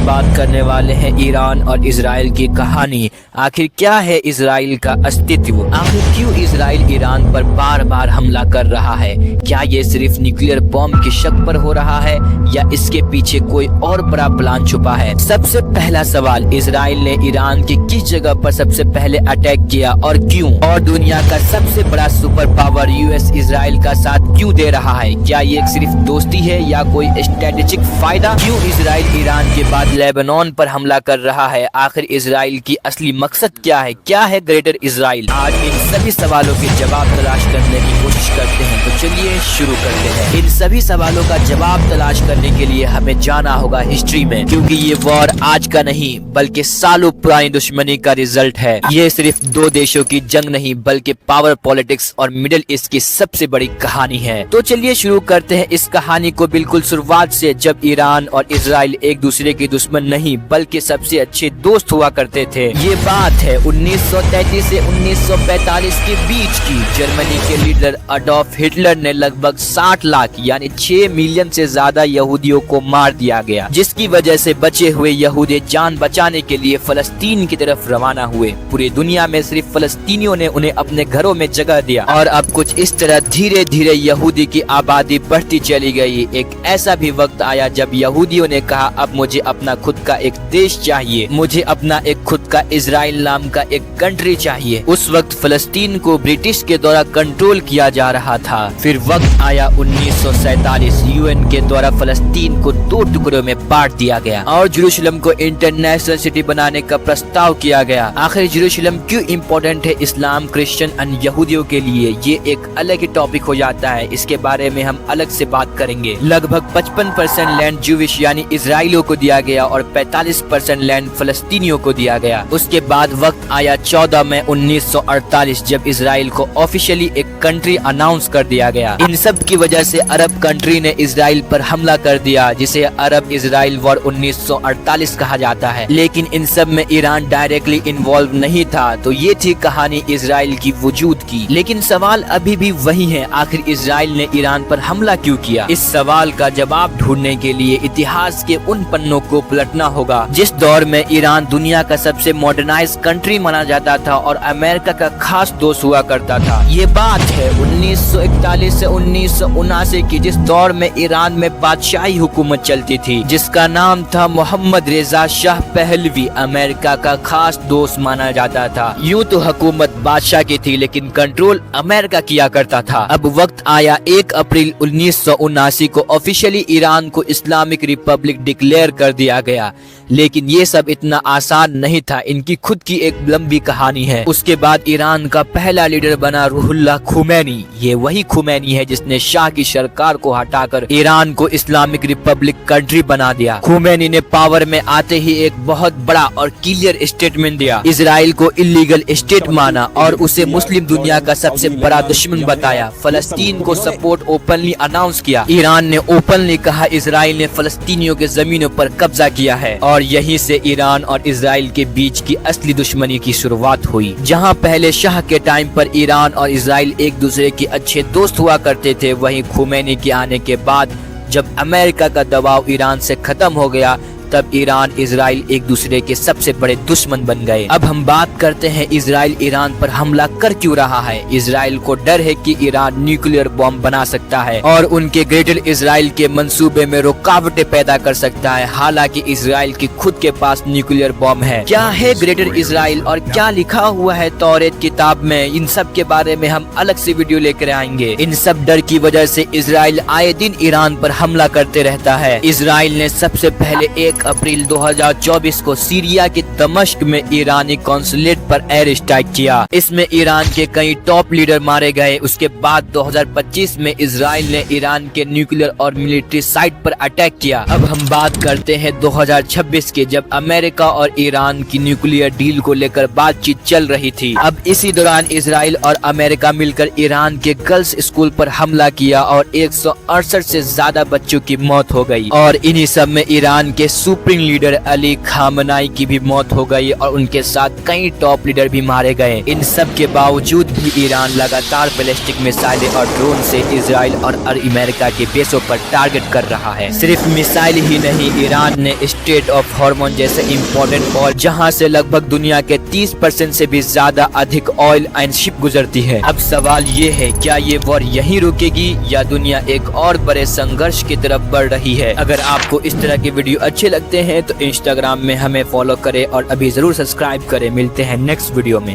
हम बात करने वाले हैं ईरान और इजराइल की कहानी। आखिर क्या है इजराइल का अस्तित्व? आखिर क्यों इजराइल ईरान पर बार बार हमला कर रहा है? क्या ये सिर्फ न्यूक्लियर बॉम्ब के शक पर हो रहा है या इसके पीछे कोई और बड़ा प्लान छुपा है? सबसे पहला सवाल, इजराइल ने ईरान की किस जगह पर सबसे पहले अटैक किया और क्यों? और दुनिया का सबसे बड़ा सुपर पावर यूएस इजराइल का साथ क्यों दे रहा है? क्या ये सिर्फ दोस्ती है या कोई स्ट्रेटेजिक फायदा? क्यों इजराइल ईरान के बाद लेबनान पर हमला कर रहा है? आखिर इजराइल की असली मकसद क्या है? क्या है ग्रेटर इजराइल? आज इन सभी सवालों के जवाब तलाश करने की कोशिश करते हैं, तो चलिए शुरू करते हैं। इन सभी सवालों का जवाब तलाश करने के लिए हमें जाना होगा हिस्ट्री में, क्योंकि ये वॉर आज का नहीं बल्कि सालों पुरानी दुश्मनी का रिजल्ट है। ये सिर्फ दो देशों की जंग नहीं बल्कि पावर पॉलिटिक्स और मिडिल ईस्ट की सबसे बड़ी कहानी है। तो चलिए शुरू करते हैं इस कहानी को बिल्कुल शुरुआत से, जब ईरान और इजराइल एक दूसरे के दुश्मन नहीं बल्कि सबसे अच्छे दोस्त हुआ करते थे। ये बात है 1933 से 1945 के बीच की। जर्मनी के लीडर अडोल्फ हिटलर ने लगभग 60 लाख यानी 6 मिलियन से ज्यादा यहूदियों को मार दिया गया, जिसकी वजह से बचे हुए यहूदी जान बचाने के लिए फलस्तीन की तरफ रवाना हुए। पूरी दुनिया में सिर्फ फलस्तीनियों ने उन्हें अपने घरों में जगह दिया और अब कुछ इस तरह धीरे धीरे यहूदी की आबादी बढ़ती चली गई। एक ऐसा भी वक्त आया जब यहूदियों ने कहा, अब मुझे अपना खुद का एक देश चाहिए, मुझे अपना एक खुद का इजराइल नाम का एक कंट्री चाहिए। उस वक्त फलस्तीन को ब्रिटिश के द्वारा कंट्रोल किया जा रहा था। फिर वक्त आया 1947, यूएन के द्वारा फलस्तीन को 2 टुकड़ों में बांट दिया गया और जेरूशलम को इंटरनेशनल सिटी बनाने का प्रस्ताव किया गया। आखिर जेरूशलम क्यों इम्पोर्टेंट है इस्लाम, क्रिश्चियन और यहूदियों के लिए, ये एक अलग ही टॉपिक हो जाता है। इसके बारे में हम अलग से बात करेंगे। लगभग 55% लैंड ज्यूविश यानी इजराइलियों को दिया गया और 45% लैंड फलस्तीनियों को दिया गया। उसके बाद वक्त आया 14 मई 1948, जब इजराइल को ऑफिशियली एक कंट्री अनाउंस कर दिया गया। इन सब की वजह से अरब कंट्री ने इजराइल पर हमला कर दिया, जिसे अरब इजराइल वॉर 1948 कहा जाता है। लेकिन इन सब में ईरान डायरेक्टली इन्वॉल्व नहीं था। तो ये थी कहानी इजराइल की वजूद की। लेकिन सवाल अभी भी वही है, आखिर इजराइल ने ईरान पर हमला क्यों किया? इस सवाल का जवाब ढूंढने के लिए इतिहास के उन पन्नों को पलटना होगा जिस दौर में ईरान दुनिया का सबसे मॉडर्नाइज कंट्री माना जाता था और अमेरिका का खास दोस्त हुआ करता था। ये बात है 1941 से 1979 की, जिस दौर में ईरान में बादशाही हुकूमत चलती थी, जिसका नाम था मोहम्मद रेजा शाह पहलवी। अमेरिका का खास दोस्त माना जाता था। यूं तो हुकूमत बादशाह की थी लेकिन कंट्रोल अमेरिका किया करता था। अब वक्त आया 1 अप्रैल 1979 को ऑफिशियली ईरान को इस्लामिक रिपब्लिक डिक्लेयर कर दिया गया। लेकिन ये सब इतना आसान नहीं था, इनकी खुद की एक लंबी कहानी है। उसके बाद ईरान का पहला लीडर बना रूहुल्लाह खुमैनी। ये वही खुमैनी है जिसने शाह की सरकार को हटाकर ईरान को इस्लामिक रिपब्लिक कंट्री बना दिया। खुमैनी ने पावर में आते ही एक बहुत बड़ा और क्लियर स्टेटमेंट दिया। इजराइल को इलीगल स्टेट माना और उसे मुस्लिम दुनिया का सबसे बड़ा दुश्मन बताया। फलस्तीन को सपोर्ट ओपनली अनाउंस किया। ईरान ने ओपनली कहा इजराइल ने फलस्तीनियों के जमीनों पर कब्जा किया है और यहीं से ईरान और इजराइल के बीच की असली दुश्मनी की शुरुआत हुई। जहां पहले शाह के टाइम पर ईरान और इजराइल एक दूसरे के अच्छे दोस्त हुआ करते थे, वहीं खुमैनी के आने के बाद जब अमेरिका का दबाव ईरान से खत्म हो गया, तब ईरान इजराइल एक दूसरे के सबसे बड़े दुश्मन बन गए। अब हम बात करते हैं इजराइल ईरान पर हमला कर क्यों रहा है। इजराइल को डर है कि ईरान न्यूक्लियर बॉम्ब बना सकता है और उनके ग्रेटर इजराइल के मंसूबे में रुकावटें पैदा कर सकता है। हालांकि इजराइल की खुद के पास न्यूक्लियर बॉम्ब है। क्या है ग्रेटर इजराइल और क्या लिखा हुआ है तौरेत किताब में, इन सब के बारे में हम अलग से वीडियो लेकर आएंगे। इन सब डर की वजह से इजराइल आए दिन ईरान पर हमला करते रहता है। इजराइल ने सबसे पहले 1 अप्रैल 2024 को सीरिया के दमिश्क में ईरानी कॉन्सुलेट पर एयर स्ट्राइक किया। इसमें ईरान के कई टॉप लीडर मारे गए। उसके बाद 2025 में इजराइल ने ईरान के न्यूक्लियर और मिलिट्री साइट पर अटैक किया। अब हम बात करते हैं 2026 के, जब अमेरिका और ईरान की न्यूक्लियर डील को लेकर बातचीत चल रही थी। अब इसी दौरान इजराइल और अमेरिका मिलकर ईरान के गर्ल्स स्कूल पर हमला किया और 168 से ज्यादा बच्चों की मौत हो गई। और इन्हीं सब में ईरान के सुप्रीम लीडर अली खामनाई की भी मौत हो गई और उनके साथ कई टॉप लीडर भी मारे गए। इन सब के बावजूद भी ईरान लगातार बैलिस्टिक मिसाइलें और ड्रोन से इजराइल और अमेरिका के बेसों पर टारगेट कर रहा है। सिर्फ मिसाइल ही नहीं, ईरान ने स्ट्रेट ऑफ हॉर्मोन जैसे इम्पोर्टेंट और जहां से लगभग दुनिया के 30% से भी ज्यादा अधिक ऑयल एंड शिप गुजरती है। अब सवाल ये है, क्या ये वॉर यहीं रुकेगी या दुनिया एक और बड़े संघर्ष की तरफ बढ़ रही है? अगर आपको इस तरह के वीडियो अच्छे लगते हैं तो इंस्टाग्राम में हमें फॉलो करें और अभी जरूर सब्सक्राइब करें। मिलते हैं नेक्स्ट वीडियो में।